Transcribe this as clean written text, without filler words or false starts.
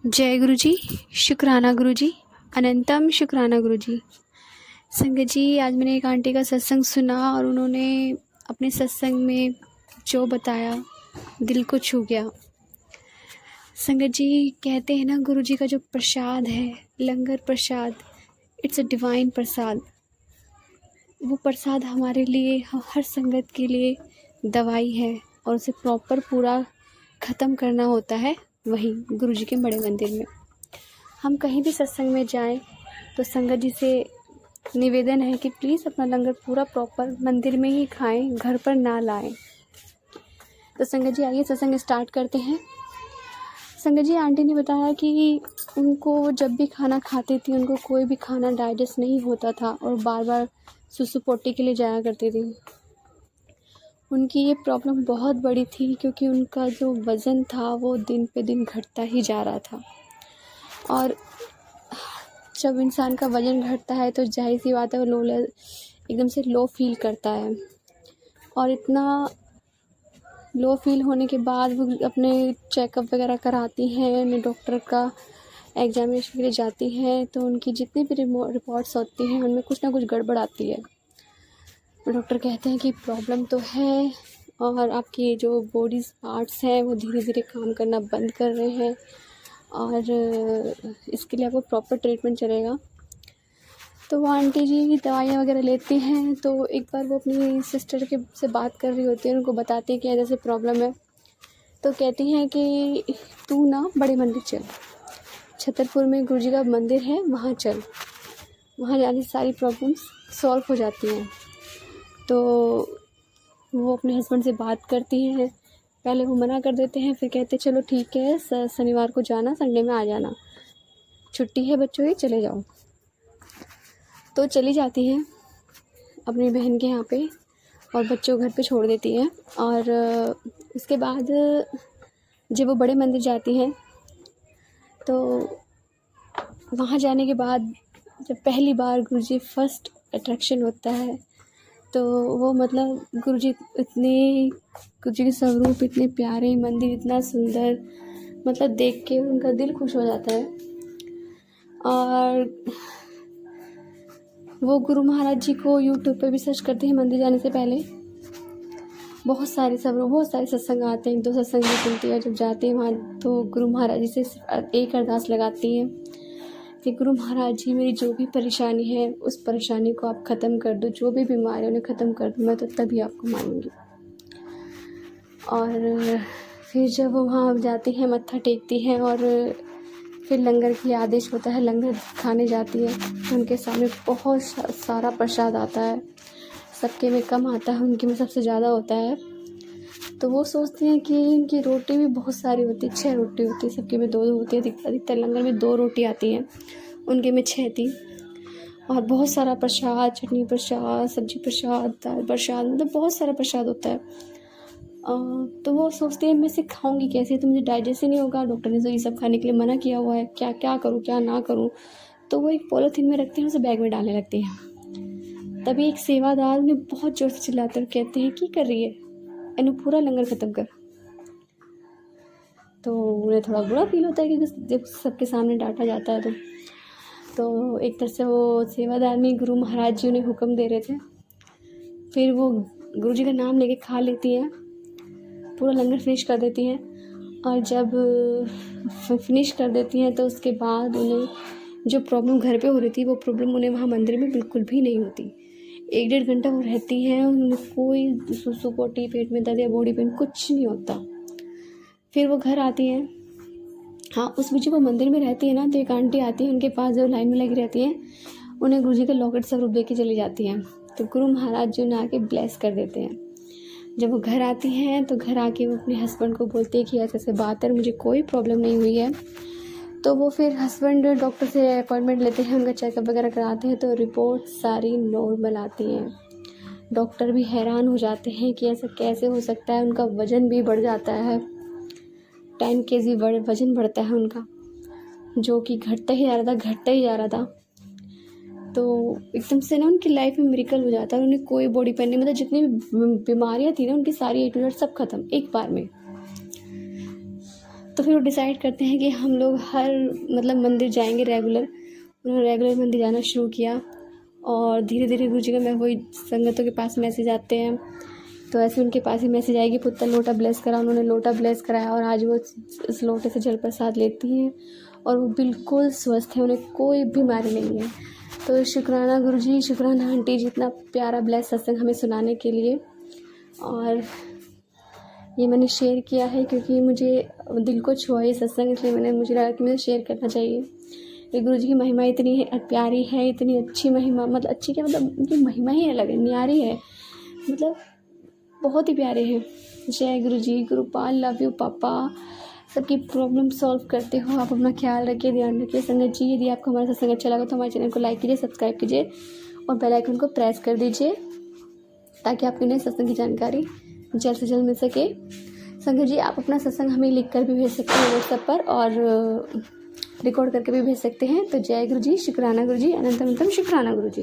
जय गुरु जी, शुक्राना गुरु जी, अनंतम शुक्राना गुरु जी। संगत जी, आज मैंने एक आंटी का सत्संग सुना और उन्होंने अपने सत्संग में जो बताया दिल को छू गया। संगत जी, कहते हैं ना, गुरु जी का जो प्रसाद है, लंगर प्रसाद, इट्स अ डिवाइन प्रसाद। वो प्रसाद हमारे लिए, हर संगत के लिए दवाई है और उसे प्रॉपर पूरा ख़त्म करना होता है वहीं गुरु जी के बड़े मंदिर में। हम कहीं भी सत्संग में जाएं तो संगत जी से निवेदन है कि प्लीज़ अपना लंगर पूरा प्रॉपर मंदिर में ही खाएं, घर पर ना लाएं। तो संगत जी, आइए सत्संग स्टार्ट करते हैं। संगत जी, आंटी ने बताया कि उनको जब भी खाना खाती थी, उनको कोई भी खाना डाइजेस्ट नहीं होता था और बार बार सुसु पोटी के लिए जाया करती थी। उनकी ये प्रॉब्लम बहुत बड़ी थी क्योंकि उनका जो वज़न था वो दिन पे दिन घटता ही जा रहा था। और जब इंसान का वज़न घटता है तो जाहिर सी बात है वो एकदम से लो फील करता है। और इतना लो फील होने के बाद वो अपने चेकअप वगैरह कराती हैं, डॉक्टर का एग्जामिनेशन के लिए जाती हैं, तो उनकी जितनी भी रिपोर्ट्स होती हैं उनमें कुछ ना कुछ गड़बड़ आती है। डॉक्टर कहते हैं कि प्रॉब्लम तो है और आपकी जो बॉडी पार्ट्स हैं वो धीरे धीरे काम करना बंद कर रहे हैं और इसके लिए आपको प्रॉपर ट्रीटमेंट चलेगा। तो वो आंटी जी दवाइयाँ वगैरह लेती हैं। तो एक बार वो अपनी सिस्टर के से बात कर रही होती है, उनको बताती हैं कि ऐसे प्रॉब्लम है। तो कहती हैं कि तू ना बड़े मंदिर चल, छतरपुर में गुरु जी का मंदिर है, वहाँ चल, वहाँ जाने से सारी प्रॉब्लम्स सॉल्व हो जाती हैं। तो वो अपने हस्बैंड से बात करती हैं। पहले वो मना कर देते हैं, फिर कहते चलो ठीक है, शनिवार को जाना, संडे में आ जाना, छुट्टी है बच्चों की, चले जाओ। तो चली जाती हैं अपनी बहन के यहाँ पे और बच्चों घर पे छोड़ देती हैं। और उसके बाद जब वो बड़े मंदिर जाती हैं तो वहाँ जाने के बाद जब पहली बार गुरुजी फर्स्ट अट्रैक्शन होता है तो वो मतलब गुरुजी के स्वरूप इतने प्यारे, मंदिर इतना सुंदर, मतलब देख के उनका दिल खुश हो जाता है। और वो गुरु महाराज जी को यूट्यूब पे भी सर्च करते हैं मंदिर जाने से पहले। बहुत सारे सत्संग आते हैं, 1-2 सत्संग भी सुनती है। जब जाते हैं वहाँ तो गुरु महाराज जी से एक अरदास लगाती हैं कि गुरु महाराज जी, मेरी जो भी परेशानी है उस परेशानी को आप ख़त्म कर दो, जो भी बीमारी है उन्हें ख़त्म कर दो, मैं तो तभी आपको मानूंगी। और फिर जब वो वहाँ जाती हैं, मत्था टेकती हैं और फिर लंगर की आदेश होता है, लंगर खाने जाती है तो उनके सामने बहुत सारा प्रसाद आता है। सबके में कम आता है, उनके में सबसे ज़्यादा होता है। तो वो सोचती हैं कि इनकी रोटी भी बहुत सारी होती है, 6 रोटी होती है, सबके में 2-2 होती है। अधिकतर लंगर में 2 रोटी आती हैं, उनके में 6 थी। और बहुत सारा प्रसाद, चटनी प्रसाद, सब्जी प्रसाद, दाल प्रसाद, मतलब बहुत सारा प्रसाद होता है। तो वो सोचते हैं मैं इसे खाऊंगी कैसे, तो मुझे डाइजेस्ट ही नहीं होगा, डॉक्टर ने तो ये सब खाने के लिए मना किया हुआ है, क्या क्या करूँ क्या ना करूँ। तो वो एक पॉलीथीन में रखते हैं, उसे बैग में डालने लगते हैं। तभी एक सेवादार उन्हें बहुत ज़ोर से चिल्लाते और कहते हैं कि कर रही है, इन्हें पूरा लंगर ख़त्म कर। तो उन्हें थोड़ा बुरा फील होता है कि जब सबके सामने डांटा जाता है तो एक तरह से वो सेवादार में गुरु महाराज जी उन्हें हुक्म दे रहे थे। फिर वो गुरु जी का नाम लेके खा लेती हैं, पूरा लंगर फिनिश कर देती हैं। और जब फिनिश कर देती हैं तो उसके बाद उन्हें जो प्रॉब्लम घर पे हो रही थी वो प्रॉब्लम उन्हें वहाँ मंदिर में बिल्कुल भी नहीं होती। 1-1.5 घंटा वो रहती हैं, उन्हें कोई सुसु पोटी, पेट में दर्द या बॉडी पेन कुछ नहीं होता। फिर वो घर आती हैं। हाँ, उस बीच वो मंदिर में रहती है ना, तो एक आंटी आती है उनके पास, जो लाइन में लगी रहती हैं, उन्हें गुरु जी का लॉकेट स्वरूप दे के चली जाती हैं। तो गुरु महाराज जी उन्हें आके ब्लेस कर देते हैं। जब वो घर आती हैं तो घर आके वो अपने हस्बैंड को बोलती है कि ऐसे बात है, मुझे कोई प्रॉब्लम नहीं हुई है। तो वो फिर हस्बैंड डॉक्टर से अपॉइंटमेंट लेते हैं, उनका चेकअप वगैरह कराते हैं तो रिपोर्ट सारी नॉर्मल आती हैं। डॉक्टर भी हैरान हो जाते हैं कि ऐसा कैसे हो सकता है। उनका वज़न भी बढ़ जाता है, 10 kg वज़न बढ़ता है उनका, जो कि घटता ही जा रहा था। तो एकदम से ना उनकी लाइफ में मिरेकल हो जाता है। उन्हें कोई बॉडी पेन नहीं, मतलब जितनी भी बीमारियाँ थी ना उनकी सारी A to Z सब खत्म एक बार में। तो फिर वो डिसाइड करते हैं कि हम लोग हर मतलब मंदिर जाएंगे रेगुलर। उन्होंने रेगुलर मंदिर जाना शुरू किया और धीरे धीरे गुरुजी का मैं वही संगतों के पास मैसेज आते हैं, तो ऐसे उनके पास ही मैसेज आएगी पुत्र लोटा ब्लेस करा। उन्होंने लोटा ब्लेस कराया और आज वो इस लोटे से जल प्रसाद लेती हैं और वो बिल्कुल स्वस्थ है, उन्हें कोई बीमारी नहीं है। तो शुक्राना गुरुजी, शुक्राना आंटी जी, इतना प्यारा ब्लेस सत्संग हमें सुनाने के लिए। और ये मैंने शेयर किया है क्योंकि मुझे दिल को छुआ ये सत्संग, इसलिए मुझे लगा कि मुझे शेयर करना चाहिए। ये गुरुजी की महिमा इतनी प्यारी है, इतनी अच्छी महिमा, मतलब अच्छी क्या, मतलब उनकी महिमा ही अलग है, न्यारी है, मतलब बहुत ही प्यारे हैं। जय गुरुजी, गुरुपाल, लव यू पापा। सबकी प्रॉब्लम सॉल्व करते हो आप। अपना ख्याल रखिए, ध्यान रखिए। संगत जी, यदि आपको हमारा सत्संग अच्छा लगा तो हमारे चैनल को लाइक कीजिए, सब्सक्राइब कीजिए और बेल आइकन को प्रेस कर दीजिए ताकि आपके नए सत्संग की जानकारी जल्द से जल्द मिल सके। संगत जी, आप अपना सत्संग हमें लिख कर भी भेज सकते हैं व्हाट्सएप पर और रिकॉर्ड करके भी भेज सकते हैं। तो जय गुरुजी, शुक्राना गुरुजी, अनंतम शुक्राना गुरुजी।